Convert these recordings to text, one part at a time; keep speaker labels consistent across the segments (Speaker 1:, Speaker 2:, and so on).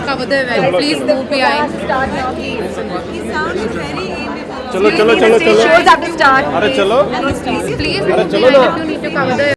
Speaker 1: Cover the event. Please move behind.
Speaker 2: He sounds very amiable.
Speaker 3: चलो चलो चलो चलो
Speaker 1: Shows have to start.
Speaker 3: अरे चलो
Speaker 1: Please
Speaker 3: अरे
Speaker 1: move
Speaker 3: चलो
Speaker 1: behind
Speaker 3: ना
Speaker 1: if you need to cover the.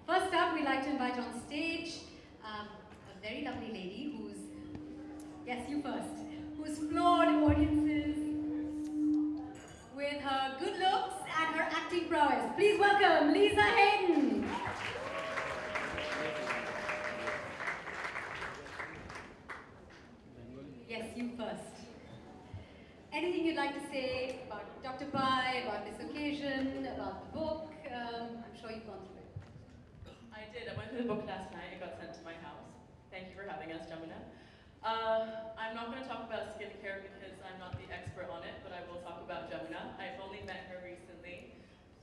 Speaker 4: First up, we'd like to invite on stage a very lovely lady who's, yes, you first, who's floored audiences with her good looks and her acting prowess. Please welcome Lisa Haydon. Yes, you first. Anything you'd like to say about Dr. Pai, about this occasion, about the book? I'm sure you've gone through it.
Speaker 5: I did. I went through the book last night. It got sent to my house. Thank you for having us, Jamuna. I'm not going to talk about skincare because I'm not the expert on it, but I will talk about Jamuna. I've only met her recently,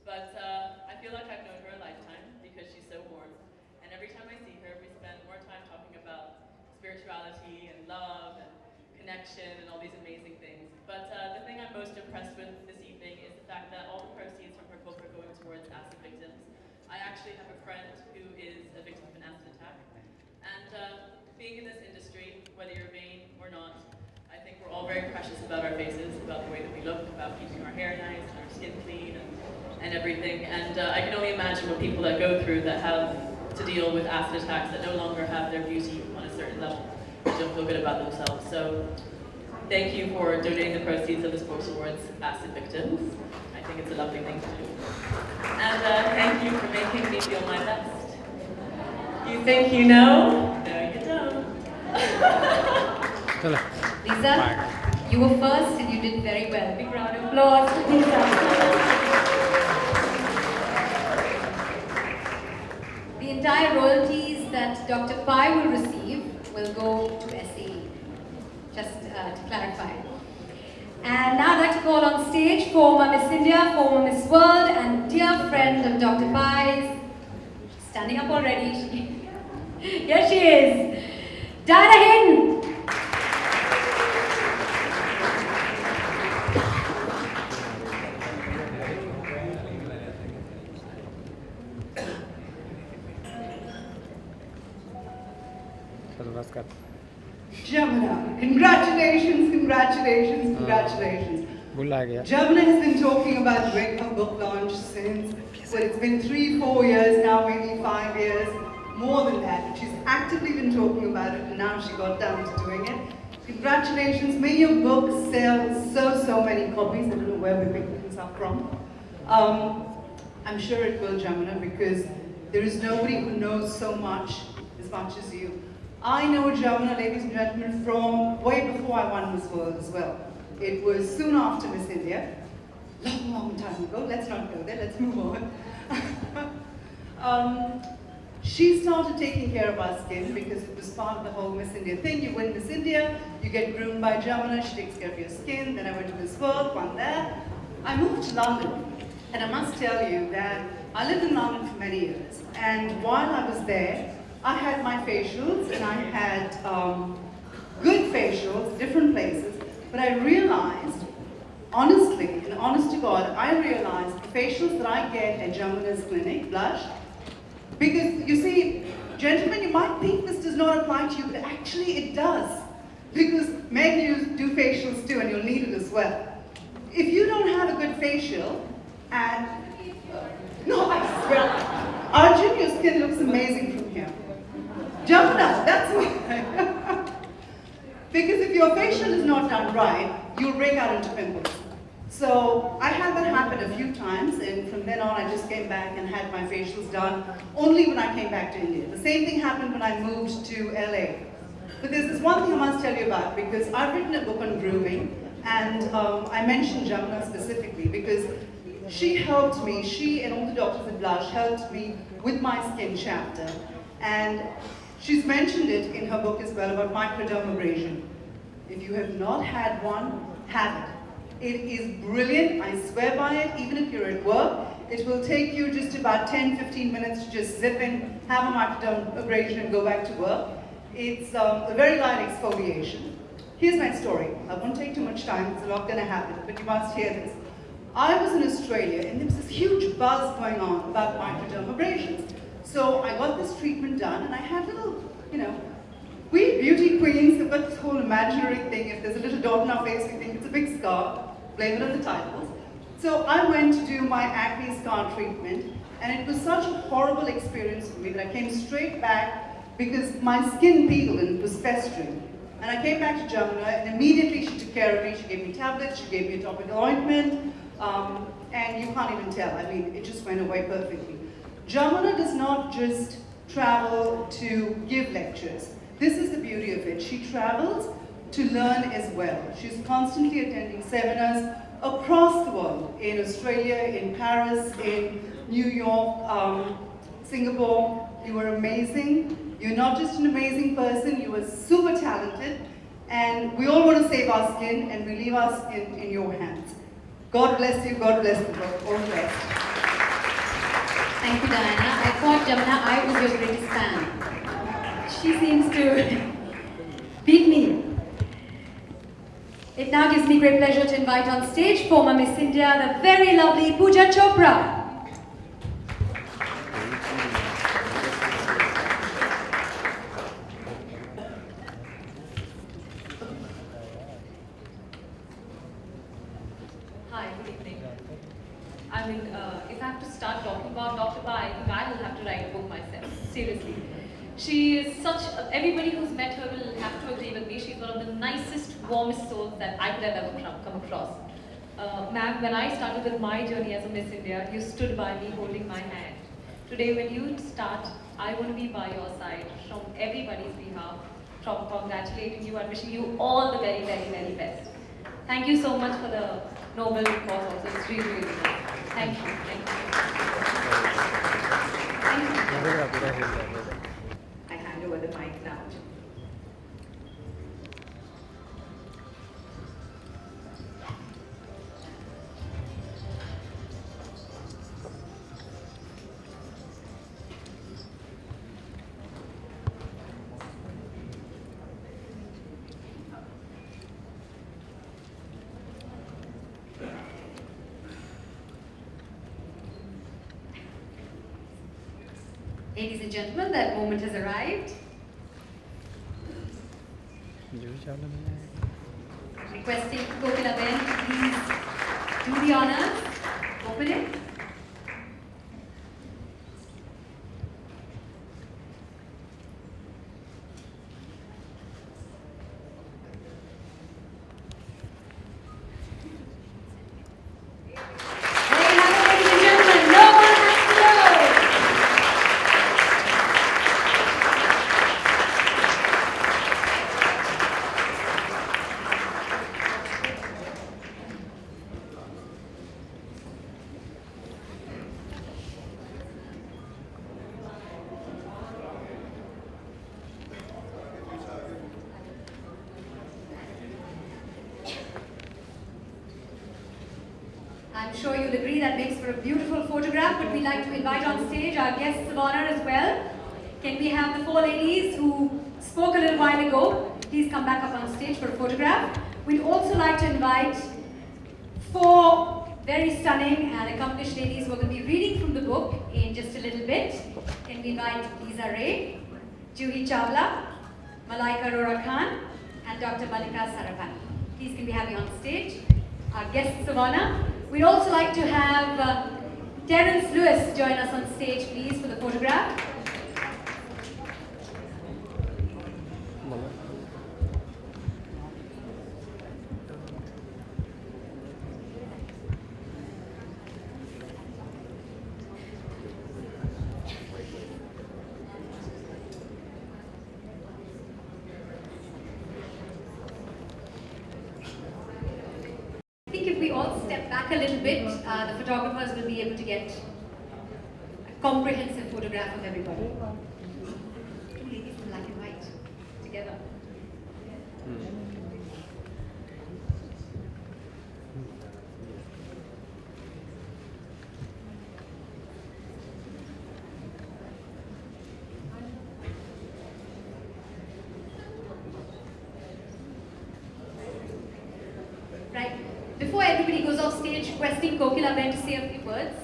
Speaker 5: but I feel like I've known her a lifetime because she's so warm. And every time I see her, we spend more time talking about spirituality and love and connection and all these amazing things. But the thing I'm most impressed with this evening is the fact that all the proceeds from her book are going towards acid victims. I actually have a friend who is a victim of an acid attack. And being in this industry, whether you're vain or not, I think we're all very precious about our faces, about the way that we look, about keeping our hair nice and our skin clean and everything. And I can only imagine what people that go through that have to deal with acid attacks that no longer have their beauty on a certain level, they don't feel good about themselves. So thank you for donating the proceeds of this book towards acid victims. I think it's a lovely thing to do. And thank you for making me feel my best. You think you know? No, you don't.
Speaker 4: Lisa, you were first and you did very well. Big round of applause for Lisa. The entire royalties that Dr. Pai will receive will go to SAE, just to clarify. And now I'd like to call on stage former Miss India, former Miss World, and dear friend of Dr. Pai's, standing up already. Here she is, Diana Haydon.
Speaker 6: Jamuna, congratulations, congratulations, congratulations. Jamuna has been talking about doing her book launch since, well, it's been 3-4 years now, maybe 5 years, more than that. She's actively been talking about it and now she got down to doing it. Congratulations, may your book sell so many copies. I don't know where we're picking this up from. I'm sure it will, Jamuna, because there is nobody who knows so much as you. I know Jamuna, ladies and gentlemen, from way before I won Miss World as well. It was soon after Miss India. Long, long time ago. Let's not go there, let's move on. She started taking care of our skin because it was part of the whole Miss India thing. You win Miss India, you get groomed by Jamuna, she takes care of your skin. Then I went to Miss World, won that. I moved to London, and I must tell you that I lived in London for many years. And while I was there, I had my facials, and I had good facials, different places. But I realized, honestly, and honest to God, I realized the facials that I get at Jamuna's clinic, blush, because you see, gentlemen, you might think this does not apply to you, but actually it does. Because men do facials too, and you'll need it as well. If you don't have a good facial, and no, I swear, Arjun, your skin looks amazing from here. Jamuna, that's why. Because if your facial is not done right, you'll break out into pimples. So I had that happen a few times, and from then on I just came back and had my facials done only when I came back to India. The same thing happened when I moved to LA. But there's this one thing I must tell you about, because I've written a book on grooming, and I mentioned Jamuna specifically because she helped me, she and all the doctors at Blush helped me with my skin chapter. And she's mentioned it in her book as well about microdermabrasion. If you have not had one, have it. It is brilliant, I swear by it. Even if you're at work, it will take you just about 10-15 minutes to just zip in, have a microdermabrasion and go back to work. It's a very light exfoliation. Here's my story. I won't take too much time, it's a lot gonna happen, but you must hear this. I was in Australia and there was this huge buzz going on about microdermabrasions. So I got this treatment done and I had little, we beauty queens have got this whole imaginary thing. If there's a little dot on our face, we think it's a big scar. Blame it on the titles. So I went to do my acne scar treatment, and it was such a horrible experience for me that I came straight back because my skin peeled and it was festering. And I came back to Jamuna, and immediately she took care of me. She gave me tablets, she gave me a topical ointment, and you can't even tell. I mean, it just went away perfectly. Jamuna does not just travel to give lectures. This is the beauty of it. She travels to learn as well. She's constantly attending seminars across the world, in Australia, in Paris, in New York, Singapore. You are amazing. You're not just an amazing person, you are super talented, and we all want to save our skin, and we leave our skin in your hands. God bless you, God bless the world. All the best.
Speaker 4: Thank you, Diana. I thought, Jamuna, I was your greatest fan. She seems to beat me. It now gives me great pleasure to invite on stage former Miss India, the very lovely Pooja Chopra.
Speaker 5: Hi, good evening. I mean, if I have to start talking about Dr. Pai, I think I will have to write a book myself, seriously. She is everybody who's met her will have to agree with me, she's one of the nicest, warmest souls that I could have ever come across. Ma'am, when I started with my journey as a Miss India, you stood by me holding my hand. Today when you start, I want to be by your side from everybody's behalf, from congratulating you and wishing you all the very, very, very best. Thank you so much for the noble cause also, it's really, really good. Thank you, thank you. Thank you.
Speaker 2: I hand over the mic now.
Speaker 4: Ladies and gentlemen, that moment has arrived. Requesting Kokila Ben to please do the honors. Open it. There you have it, ladies and gentlemen. No one has to know. sure you'll agree that makes for a beautiful photograph, but we'd like to invite on stage our guests of honor as well. Can we have the four ladies who spoke a little while ago, please come back up on stage for a photograph. We'd also like to invite four very stunning and accomplished ladies who are going to be reading from the book in just a little bit. Can we invite Lisa Ray, Juhi Chawla, Malaika Arora Khan, and Dr. Malaika Sarabhai. Please can we have you on stage? Our guests of honor. We'd also like to have Terence Lewis join us on stage, please, for the photograph. I think if we all step back a little bit, the photographers will be able to get a comprehensive photograph of everybody. Two ladies in black and white together. Right. Before everybody goes off stage, requesting Kokila Ben to say a few words.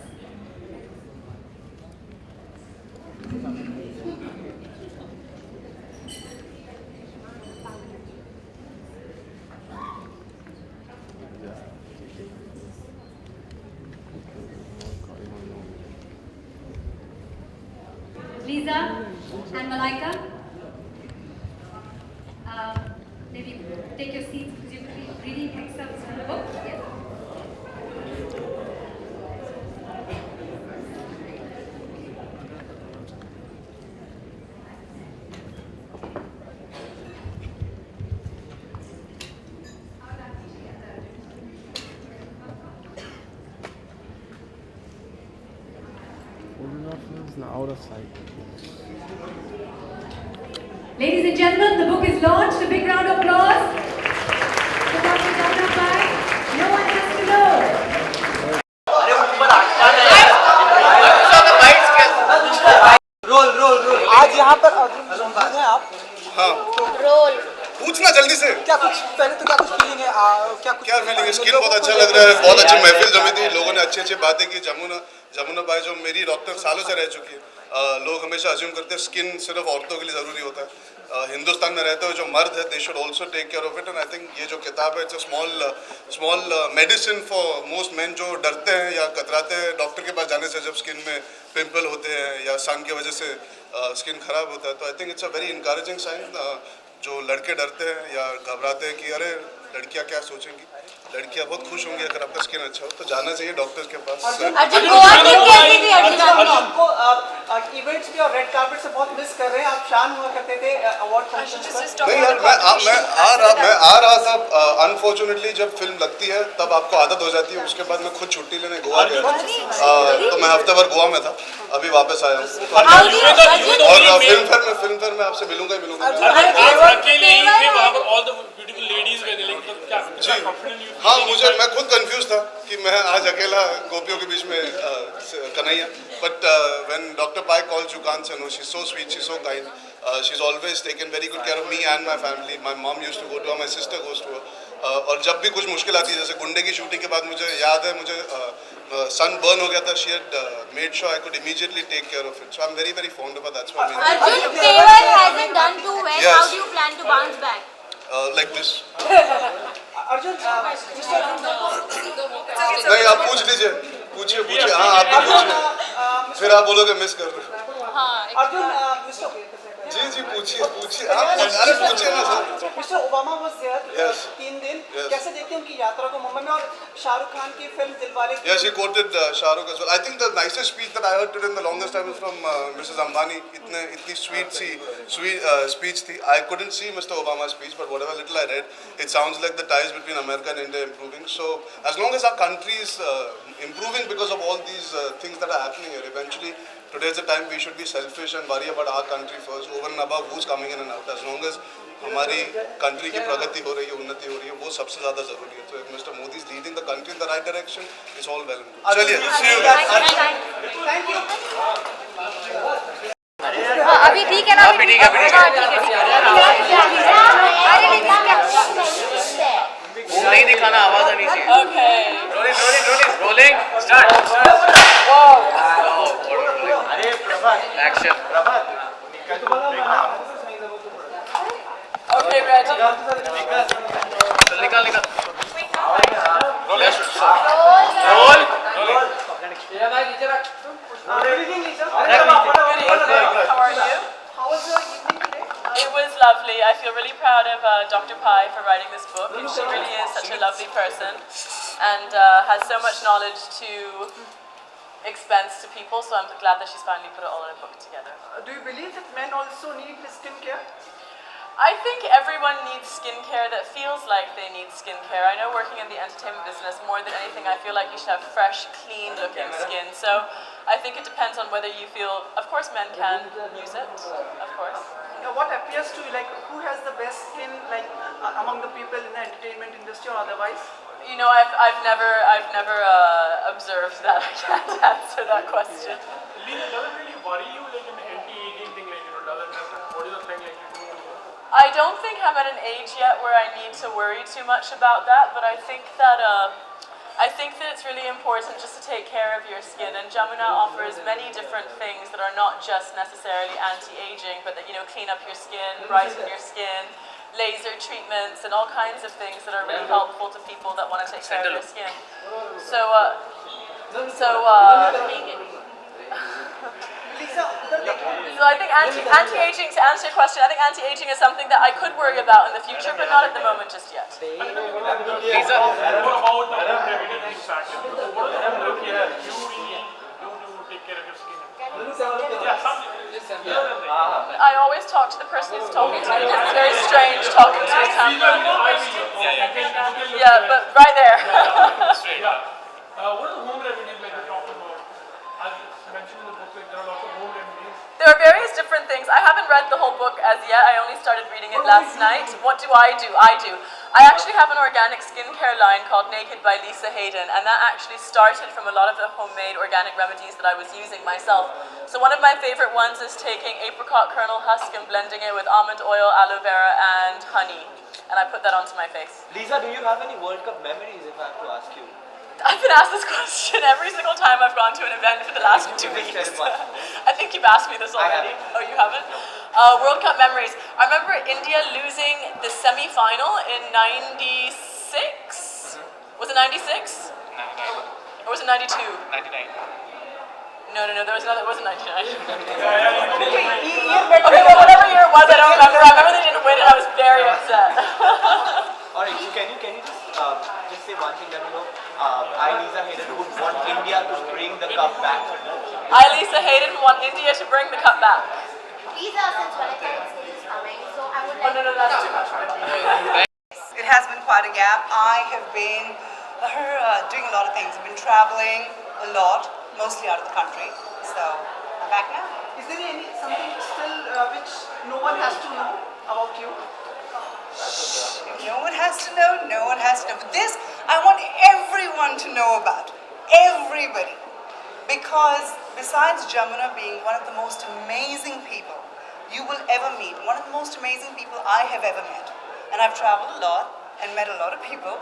Speaker 4: Lisa and Malaika, maybe take your seats because you're reading excerpts from the book. Yes.
Speaker 3: Out of sight.
Speaker 4: Ladies and gentlemen, the book is launched. A big round of applause for Dr. Jamuna Pai. No one has to know.
Speaker 7: Role आज यहाँ पर हैं आप
Speaker 8: हाँ
Speaker 7: role
Speaker 8: पूछना जल्दी से
Speaker 7: क्या कुछ पहले तो क्या कुछ फीलिंग है
Speaker 8: क्या फीलिंग है स्किन बहुत अच्छा लग रहा है बहुत अच्छी महफिल जमी थी लोगों ने अच्छी अच्छी बातें की जमुना भाई जो मेरी डॉक्टर सालों से रह चुकी है लोग हमेशा अज्यूम करते हैं स्किन सिर्फ औरतों के लिए ज़रूरी होता है हिंदुस्तान में रहते हुए जो मर्द है they should also take care of it and I think ये जो किताब है it's a small medicine for most man जो डरते हैं या कतराते हैं डॉक्टर के पास जाने से जब स्किन में पिंपल होते हैं या सन की वजह से स्किन खराब होता है तो I think it's a very encouraging sign जो लड़के डरते हैं या घबराते हैं कि अरे लड़कियां क्या सोचेंगी लड़कियां बहुत खुश होंगी अगर आपका स्किन अच्छा हो तो जाना चाहिए डॉक्टर्स के पास
Speaker 7: अर्जुन इवेंट्स भी और रेड कार्पेट से बहुत मिस कर रहे हैं आप शान हुआ करते थे अवार्ड फंक्शंस पर
Speaker 8: नहीं यार मैं आ रहा था अनफॉर्चुनेटली जब फिल्म लगती है तब आपको आदत हो जाती है उसके बाद मैं खुद छुट्टी लेने गोवा गया तो मैं हफ्ते भर गोवा में था अभी वापस आया हूँ और फिल्म फेयर में आपसे मिलूंगा ही मिलूंगा
Speaker 9: अकेले ही थे वहाँ पर ऑल द ब्यूटीफुल लेडीज वे थे लेकिन क्या
Speaker 8: जी हाँ मैं खुद कंफ्यूज था कि मैं आज अकेला गोपियों के बीच में Kanhaiya but when doctor Pai called you can't say no she is so sweet she is so kind she is always taken very good care of me and my family my mom used to go to my sister goes to और जब भी कुछ मुश्किल आती है जैसे गुंडे की शूटिंग के बाद मुझे याद है मुझे सन बर्न हो गया था she had made sure I could immediately take care of it so I am very fond of her that's why
Speaker 10: Arjun Paywall hasn't done too well.
Speaker 8: Yes.
Speaker 10: How do you plan to bounce back?
Speaker 8: like this
Speaker 7: Arjun
Speaker 8: नहीं आप पूछ लीजिए पूछिए हाँ आप पूछिए फिर आप बोलोगे मिस कर रहे
Speaker 7: अर्जुन
Speaker 8: जी पूछिए आप अरे पूछिए ना sir
Speaker 7: mister Obama was there
Speaker 8: Yes.
Speaker 7: 3 दिन
Speaker 8: Yes.
Speaker 7: कैसे देखते हैं उनकी यात्रा को मुंबई में और शाहरुख खान की film Dilwale
Speaker 8: Yes, he quoted Shahrukh as well. I think the nicest speech that I heard today in the longest time was from Mrs. Ambani. इतनी sweet speech थी. I couldn't see Mr. Obama's speech, but whatever little I read, it sounds like the ties between America and India improving. So as long as our country is improving because of all these things that are happening here, eventually today is the time we should be selfish and worry about our country first, over and above who's coming in and out. As long as हमारी country की प्रगति हो रही है, उन्नति हो रही है, वो सबसे ज़्यादा ज़रूरी है. तो if Mr. Modi is leading the country in the right direction, it's all well and good. चलिए, see you guys.
Speaker 7: Thank you.
Speaker 1: अभी ठीक है ना? अभी ठीक है.
Speaker 3: नहीं दिखाना, आवाज आनी चाहिए.
Speaker 5: Okay.
Speaker 3: Rolling start.
Speaker 7: अरे प्रभात.
Speaker 3: एक्शन.
Speaker 5: Okay, ready.
Speaker 3: निकाल. Role.
Speaker 5: How are you?
Speaker 7: How was your evening today?
Speaker 5: It was lovely. I feel really proud of Dr. Pai for writing this book. And she really is such a lovely person and has so much knowledge to expense to people. So I'm glad that she's finally put it all in a book together.
Speaker 7: Do you believe that men also need skincare?
Speaker 5: I think everyone needs skincare that feels like they need skincare. I know working in the entertainment business, more than anything, I feel like you should have fresh, clean looking skin. So I think it depends on whether you feel, of course men can use it, of course.
Speaker 7: What appears to you, like who has the best skin, like among the people in the entertainment industry or otherwise?
Speaker 5: You know, I've never observed that. I can't answer that question.
Speaker 9: Lisa, does it really worry you, like an anti-aging thing, like, you know, does it have what is the thing like you do?
Speaker 5: I don't think I'm at an age yet where I need to worry too much about that, but I think that it's really important just to take care of your skin, and Jamuna offers many different things that are not just necessarily anti-aging, but that, you know, clean up your skin, brighten your skin, laser treatments, and all kinds of things that are really helpful to people that want to take care of their skin. So I think anti-aging, to answer your question, I think anti-aging is something that I could worry about in the future, but not at the moment just yet.
Speaker 9: Lisa, what about the home remedy factor? What are the home remedies you really do to take care of your skin?
Speaker 5: I always talk to the person who's talking to me. It's very strange talking to a camera. Yeah, but right there.
Speaker 9: What are the home remedies like you're talking about? As mentioned in the book, like, there are lots of home remedies.
Speaker 5: There are various different things. I haven't read the whole book as yet. I only started reading it last night. What do? I actually have an organic skincare line called Naked by Lisa Haydon, and that actually started from a lot of the homemade organic remedies that I was using myself. So one of my favorite ones is taking apricot kernel husk and blending it with almond oil, aloe vera, and honey. And I put that onto my face.
Speaker 7: Lisa, do you have any World Cup memories, if I have to ask you?
Speaker 5: I've been asked this question every single time I've gone to an event for the last 2 weeks. I think you've asked me this already. Oh, you haven't? World Cup memories. I remember India losing the semi-final in '96. Was it '96? Or was it '92?
Speaker 3: '99.
Speaker 5: No, there was another, it wasn't '99. Okay, well, whatever year it was, I don't remember. I remember they didn't win and I was very upset.
Speaker 7: Alright, so can you just say one thing that you know, I, Lisa Haydon, would want India to bring the cup back?
Speaker 5: I, Lisa Haydon, want India to bring the cup back.
Speaker 10: These are since Malaika is coming, so I would like
Speaker 5: Oh, no, that's too much.
Speaker 6: It has been quite a gap. I have been doing a lot of things. I've been traveling a lot, mostly out of the country. So I'm back now.
Speaker 7: Is there something still which no one has to know about you?
Speaker 6: No one has to know, no one has to know. But this, I want everyone to know about. Everybody. Because besides Jamuna being one of the most amazing people you will ever meet, one of the most amazing people I have ever met, and I've traveled a lot and met a lot of people,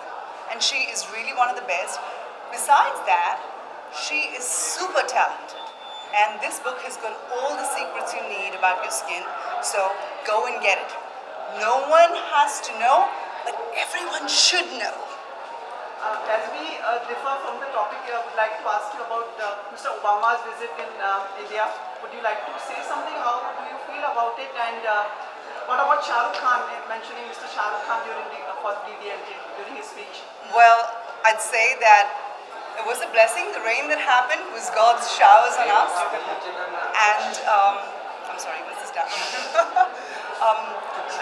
Speaker 6: and she is really one of the best. Besides that, she is super talented. And this book has got all the secrets you need about your skin, so go and get it. No one has to know, but everyone should know.
Speaker 7: As we differ from the topic, I would like to ask you about Mr. Obama's visit in India. Would you like to say something? How do you feel about it? And what about Shah Rukh Khan, mentioning Mr. Shah Rukh Khan during his speech?
Speaker 6: Well, I'd say that it was a blessing. The rain that happened was God's showers on us. And, I'm sorry, what's this down?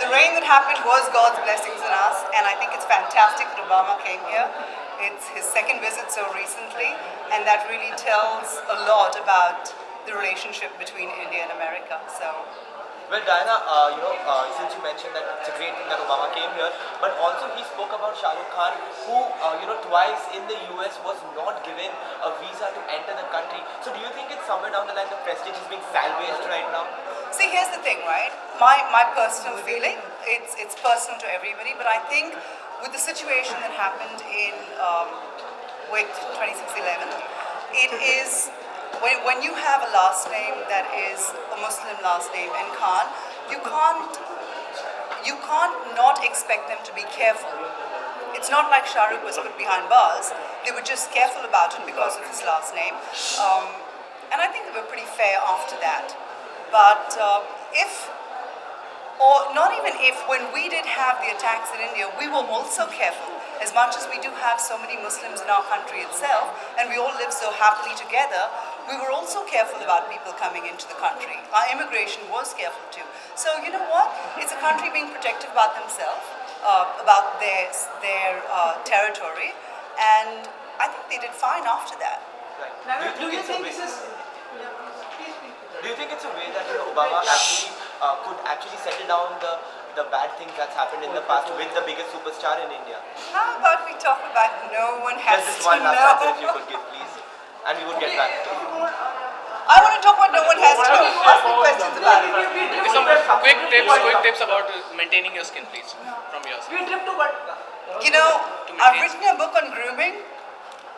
Speaker 6: The rain that happened was God's blessings on us, and I think it's fantastic that Obama came here. It's his second visit so recently, and that really tells a lot about the relationship between India and America. So
Speaker 11: Well, Diana, since you mentioned that it's a great thing that Obama came here, but also he spoke about Shah Rukh Khan, who, twice in the US was not given a visa to enter the country. So do you think it's somewhere down the line the prestige is being salvaged right now?
Speaker 6: See, here's the thing, right? My personal feeling, it's personal to everybody, but I think with the situation that happened in 26/11, it is, when you have a last name that is a Muslim last name and Khan, you can't not expect them to be careful. It's not like Shah Rukh was put behind bars. They were just careful about it because of his last name. And I think they were pretty fair after that. But when we did have the attacks in India, we were also careful. As much as we do have so many Muslims in our country itself, and we all live so happily together, we were also careful about people coming into the country. Our immigration was careful too. So you know what? It's a country being protective about themselves, about their territory, and I think they did fine after that.
Speaker 11: Right. Do you think this is? Do you think it's a way that Obama actually could actually settle down the bad things that's happened in the past with the biggest superstar in India?
Speaker 6: How about we talk about no one has
Speaker 11: Just
Speaker 6: to
Speaker 11: one last
Speaker 6: know?
Speaker 11: answer if you could give, please, and we would get back.
Speaker 6: I want to talk about no one has to know. Ask me questions about it.
Speaker 3: Some quick tips about maintaining your skin, please, from your side.
Speaker 7: We drift to what?
Speaker 6: I've written a book on grooming,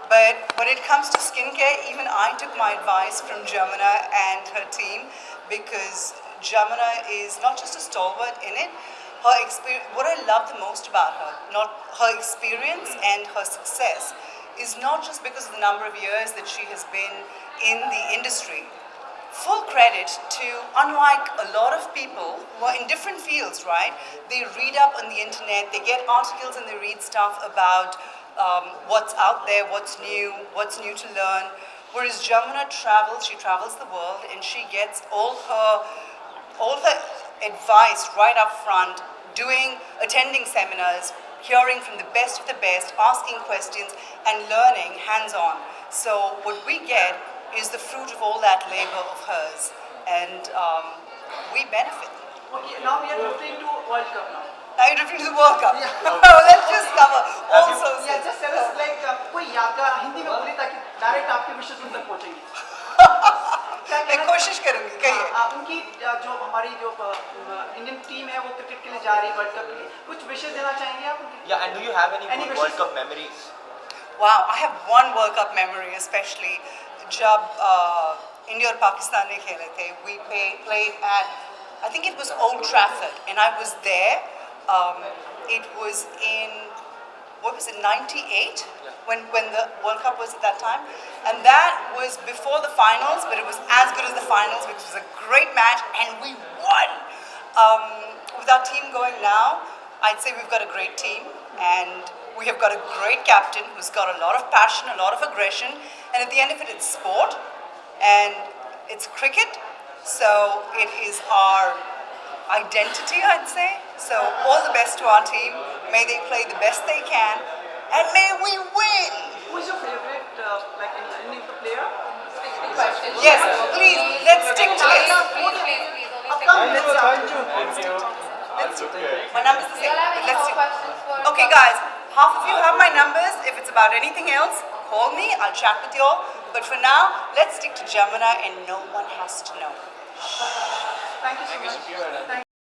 Speaker 6: but when it comes to skincare, even I took my advice from Jamuna and her team, because Jamuna is not just a stalwart in it. Her experience, what I love the most about her, not her experience and her success, is not just because of the number of years that she has been in the industry. Full credit to, unlike a lot of people who are in different fields, right? They read up on the internet, they get articles and they read stuff about what's out there, what's new to learn. Whereas Jamuna travels, she travels the world, and she gets all her advice right up front, attending seminars, hearing from the best of the best, asking questions, and learning hands-on. So what we get is the fruit of all that labor of hers, and we benefit.
Speaker 7: Okay, now we are moving to World Cup now.
Speaker 6: Now you're referring to the World Cup. Let's just cover also.
Speaker 7: Yeah, just tell us कोई यादगार हिंदी में बोले ताकि direct आपके विषय सुन तक पहुंचेंगे.
Speaker 6: मैं कोशिश करूंगी. कहिए.
Speaker 7: उनकी जो हमारी इंडियन टीम है वो क्रिकेट के लिए जा रही है वर्ल्ड कप के लिए, कुछ विशेष देना चाहेंगे आप?
Speaker 11: Yeah, and do you have any good World Cup memories?
Speaker 6: Wow, I have one World Cup memory, especially जब India और पाकिस्तान ने खेले थे. We played at, I think it was Old Trafford, and I was there. It was in, what was it, 98? When the World Cup was at that time. And that was before the finals, but it was as good as the finals, which was a great match, and we won. With our team going now, I'd say we've got a great team, and we have got a great captain who's got a lot of passion, a lot of aggression, and at the end of it, it's sport, and it's cricket, so it is our identity, I'd say. So all the best to our team. May they play the best they can, and may we win.
Speaker 7: Who is your favorite, any of the player?
Speaker 6: Yes, please, let's stick to this. My number's the same. Let's stick. Okay, guys, half of you have my numbers. If it's about anything else, call me. I'll chat with you all. But for now, let's stick to Jamuna, and no one has to know.
Speaker 7: Thank you so much.